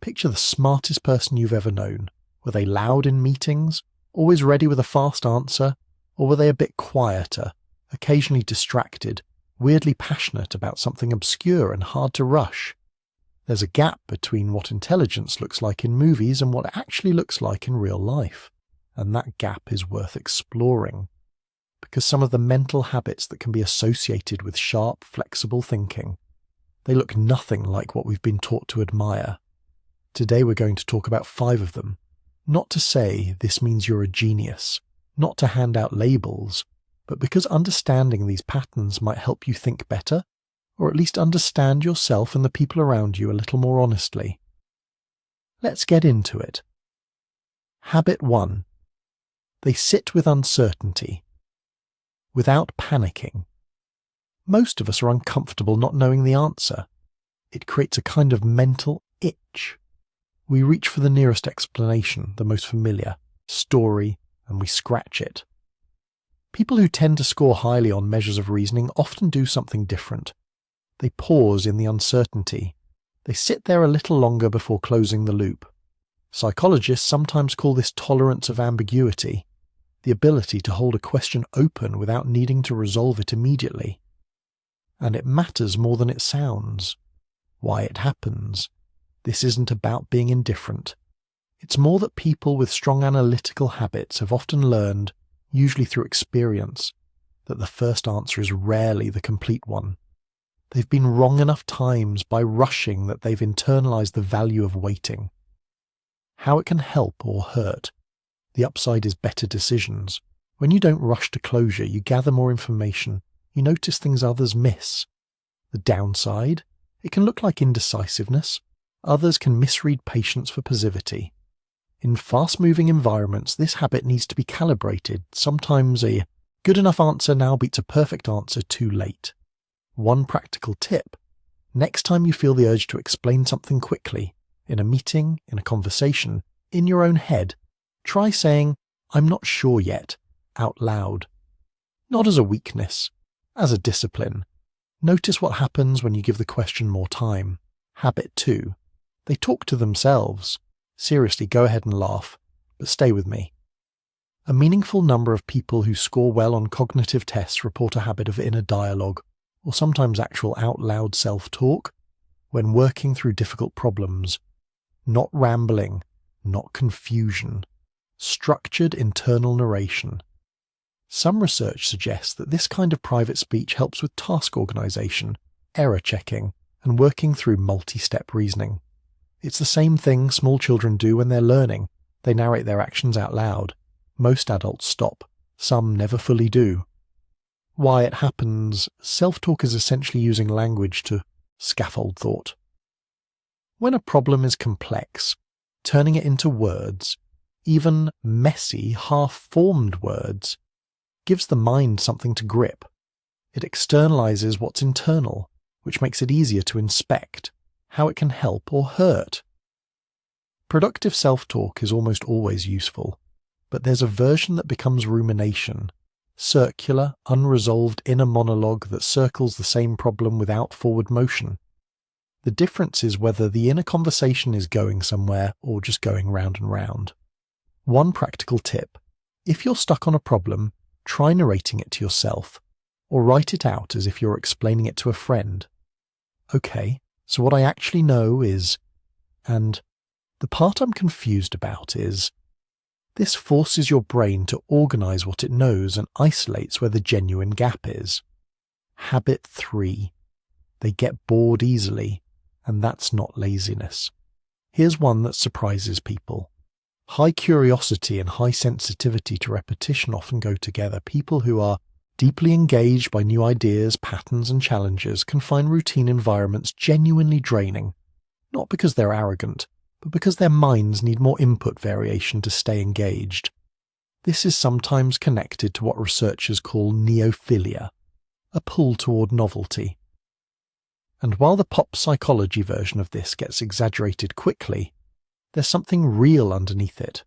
Picture the smartest person you've ever known. Were they loud in meetings, always ready with a fast answer, or were they a bit quieter, occasionally distracted, weirdly passionate about something obscure and hard to rush? There's a gap between what intelligence looks like in movies and what it actually looks like in real life, and that gap is worth exploring. Because some of the mental habits that can be associated with sharp, flexible thinking, they look nothing like what we've been taught to admire. Today we're going to talk about 5 of them. Not to say this means you're a genius, not to hand out labels, but because understanding these patterns might help you think better, or at least understand yourself and the people around you a little more honestly. Let's get into it. Habit 1. They sit with uncertainty. Without panicking. Most of us are uncomfortable not knowing the answer. It creates a kind of mental itch. We reach for the nearest explanation, the most familiar story, and we scratch it. People who tend to score highly on measures of reasoning often do something different. They pause in the uncertainty. They sit there a little longer before closing the loop. Psychologists sometimes call this tolerance of ambiguity, the ability to hold a question open without needing to resolve it immediately. And it matters more than it sounds. Why it happens. This isn't about being indifferent. It's more that people with strong analytical habits have often learned, usually through experience, that the first answer is rarely the complete one. They've been wrong enough times by rushing that they've internalized the value of waiting. How it can help or hurt. The upside is better decisions. When you don't rush to closure, you gather more information. You notice things others miss. The downside? It can look like indecisiveness. Others can misread patience for passivity. In fast-moving environments, this habit needs to be calibrated. Sometimes a good enough answer now beats a perfect answer too late. One practical tip. Next time you feel the urge to explain something quickly, in a meeting, in a conversation, in your own head, try saying, "I'm not sure yet," out loud. Not as a weakness, as a discipline. Notice what happens when you give the question more time. Habit 2. They talk to themselves. Seriously, go ahead and laugh, but stay with me. A meaningful number of people who score well on cognitive tests report a habit of inner dialogue, or sometimes actual out-loud self-talk, when working through difficult problems. Not rambling, not confusion. Structured internal narration. Some research suggests that this kind of private speech helps with task organization, error checking, and working through multi-step reasoning. It's the same thing small children do when they're learning. They narrate their actions out loud. Most adults stop. Some never fully do. Why it happens, self-talk is essentially using language to scaffold thought. When a problem is complex, turning it into words, even messy, half-formed words, gives the mind something to grip. It externalizes what's internal, which makes it easier to inspect how it can help or hurt. Productive self-talk is almost always useful, but there's a version that becomes rumination, circular, unresolved inner monologue that circles the same problem without forward motion. The difference is whether the inner conversation is going somewhere or just going round and round. One practical tip. If you're stuck on a problem, try narrating it to yourself, or write it out as if you're explaining it to a friend. Okay, so what I actually know is, and the part I'm confused about is, this forces your brain to organize what it knows and isolates where the genuine gap is. Habit 3. They get bored easily, and that's not laziness. Here's one that surprises people. High curiosity and high sensitivity to repetition often go together. People who are deeply engaged by new ideas, patterns, and challenges can find routine environments genuinely draining, not because they're arrogant, but because their minds need more input variation to stay engaged. This is sometimes connected to what researchers call neophilia, a pull toward novelty. And while the pop psychology version of this gets exaggerated quickly, there's something real underneath it.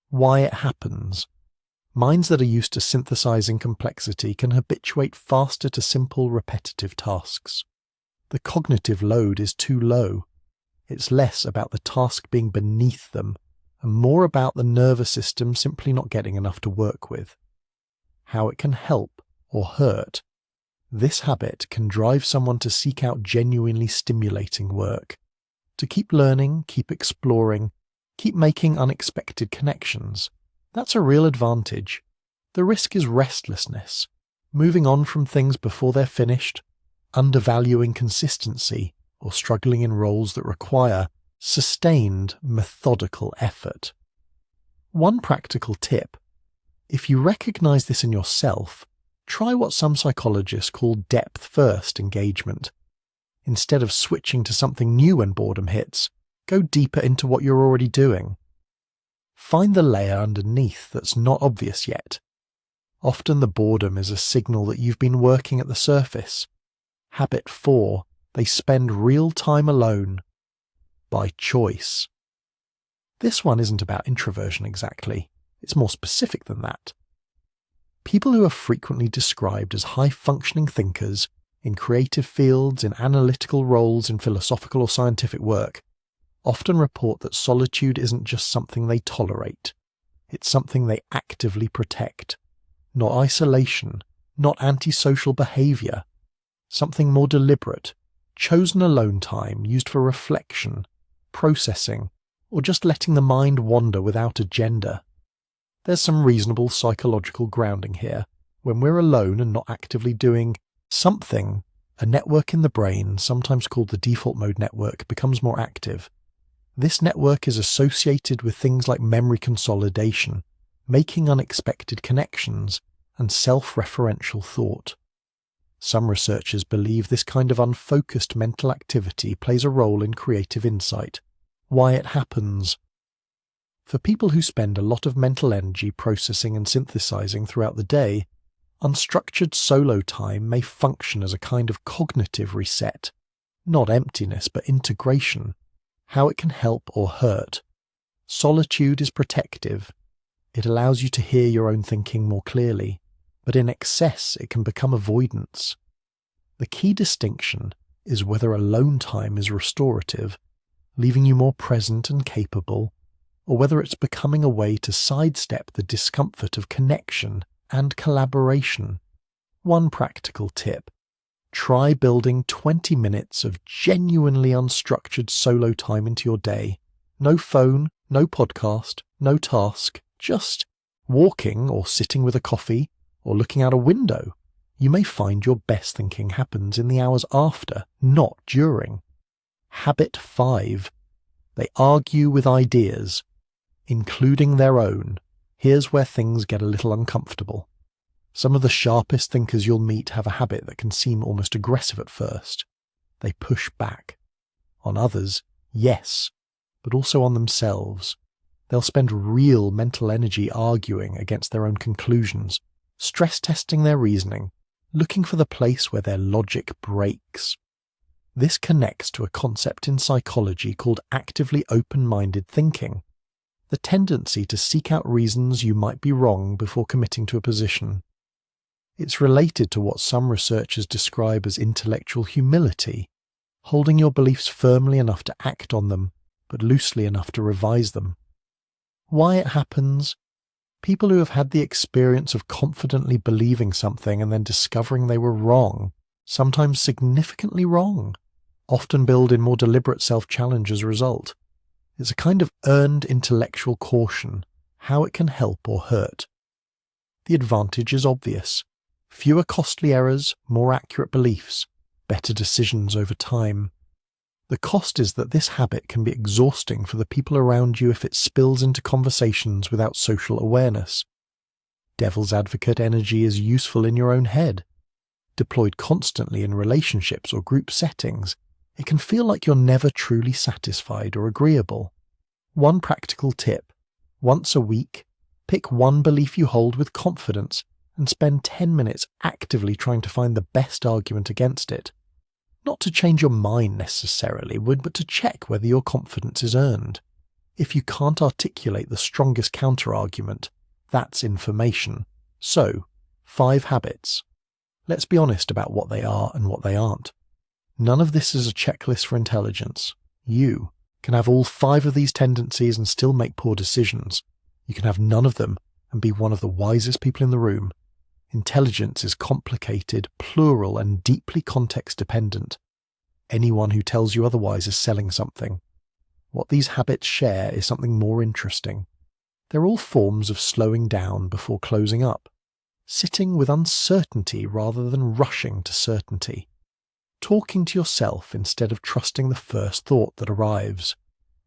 Why it happens. Minds that are used to synthesizing complexity can habituate faster to simple, repetitive tasks. The cognitive load is too low. It's less about the task being beneath them and more about the nervous system simply not getting enough to work with. How it can help or hurt. This habit can drive someone to seek out genuinely stimulating work, to keep learning, keep exploring, keep making unexpected connections. That's a real advantage. The risk is restlessness, moving on from things before they're finished, undervaluing consistency, or struggling in roles that require sustained, methodical effort. One practical tip: if you recognize this in yourself, try what some psychologists call depth-first engagement. Instead of switching to something new when boredom hits, go deeper into what you're already doing. Find the layer underneath that's not obvious yet. Often the boredom is a signal that you've been working at the surface. Habit 4, they spend real time alone. By choice. This one isn't about introversion exactly. It's more specific than that. People who are frequently described as high-functioning thinkers in creative fields, in analytical roles, in philosophical or scientific work, often report that solitude isn't just something they tolerate. It's something they actively protect. Not isolation, not antisocial behaviour. Something more deliberate, chosen alone time used for reflection, processing, or just letting the mind wander without agenda. There's some reasonable psychological grounding here. When we're alone and not actively doing something, a network in the brain, sometimes called the default mode network, becomes more active. This network is associated with things like memory consolidation, making unexpected connections, and self-referential thought. Some researchers believe this kind of unfocused mental activity plays a role in creative insight. Why it happens. For people who spend a lot of mental energy processing and synthesizing throughout the day, unstructured solo time may function as a kind of cognitive reset. Not emptiness, but integration. How it can help or hurt. Solitude is protective. It allows you to hear your own thinking more clearly, but in excess it can become avoidance. The key distinction is whether alone time is restorative, leaving you more present and capable, or whether it's becoming a way to sidestep the discomfort of connection and collaboration. One practical tip: try building 20 minutes of genuinely unstructured solo time into your day. No phone, no podcast, no task, just walking or sitting with a coffee or looking out a window. You may find your best thinking happens in the hours after, not during. Habit 5. They argue with ideas, including their own. Here's where things get a little uncomfortable. Some of the sharpest thinkers you'll meet have a habit that can seem almost aggressive at first. They push back. On others, yes, but also on themselves. They'll spend real mental energy arguing against their own conclusions, stress testing their reasoning, looking for the place where their logic breaks. This connects to a concept in psychology called actively open-minded thinking, the tendency to seek out reasons you might be wrong before committing to a position. It's related to what some researchers describe as intellectual humility, holding your beliefs firmly enough to act on them, but loosely enough to revise them. Why it happens? People who have had the experience of confidently believing something and then discovering they were wrong, sometimes significantly wrong, often build in more deliberate self-challenge as a result. It's a kind of earned intellectual caution, how it can help or hurt. The advantage is obvious. Fewer costly errors, more accurate beliefs, better decisions over time. The cost is that this habit can be exhausting for the people around you if it spills into conversations without social awareness. Devil's advocate energy is useful in your own head. Deployed constantly in relationships or group settings, it can feel like you're never truly satisfied or agreeable. One practical tip: once a week, pick one belief you hold with confidence and spend 10 minutes actively trying to find the best argument against it. Not to change your mind necessarily, but to check whether your confidence is earned. If you can't articulate the strongest counter-argument, that's information. So, 5 habits. Let's be honest about what they are and what they aren't. None of this is a checklist for intelligence. You can have all 5 of these tendencies and still make poor decisions. You can have none of them and be one of the wisest people in the room. Intelligence is complicated, plural, and deeply context-dependent. Anyone who tells you otherwise is selling something. What these habits share is something more interesting. They're all forms of slowing down before closing up, sitting with uncertainty rather than rushing to certainty, talking to yourself instead of trusting the first thought that arrives,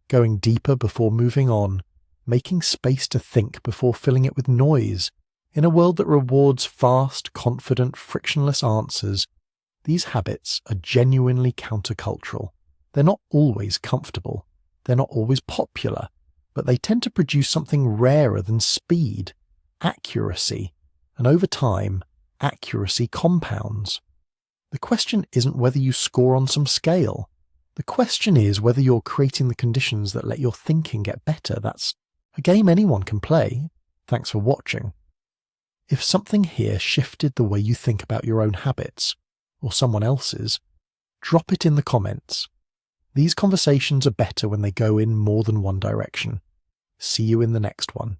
going deeper before moving on, making space to think before filling it with noise. In a world that rewards fast, confident, frictionless answers, these habits are genuinely countercultural. They're not always comfortable. They're not always popular, but they tend to produce something rarer than speed, accuracy, and over time, accuracy compounds. The question isn't whether you score on some scale. The question is whether you're creating the conditions that let your thinking get better. That's a game anyone can play. Thanks for watching. If something here shifted the way you think about your own habits, or someone else's, drop it in the comments. These conversations are better when they go in more than one direction. See you in the next one.